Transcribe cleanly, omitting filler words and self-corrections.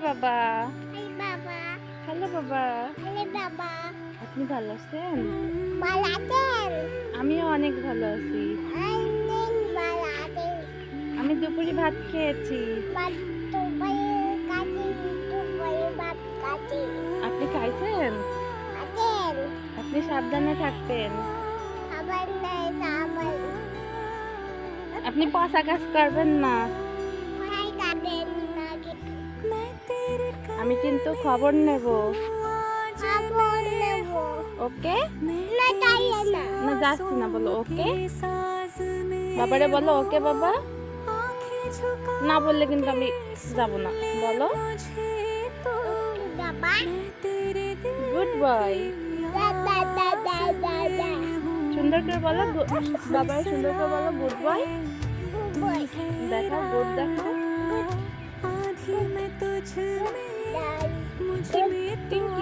বাবা। হাই বাবা। হ্যালো বাবা। হ্যালো বাবা। আপনি ভালো আছেন? ভালো আছেন? আমিও অনেক ভালো আছি। অনেক ভালো আছেন। আমি দুপুরে ভাত খেয়েছি। ভাত দুপুরে কাছে, দুপুরে ভাত কাছে। আপনি খাইছেন? আছেন? আপনি সাবধানে থাকবেন। খাবার নাই খাবার। আপনি পচা কাজ করবেন না। কোথায় যাবেন নাকি? আমি কিন্তু খবর নেব। খবর নেব। ওকে? না যাইয়ে না। না যাচ্ছি না, বলো ওকে। বাবারে বলো ওকে বাবা। না বললে কিন্তু আমি যাব না, বলো। বাবা। Good boy. দা দা দা দা দা দা। সুন্দর করে বলো, বাবারে সুন্দর করে বলো গুড বয়। বই। দেখাও গুড, দেখাও। Good. Thank you.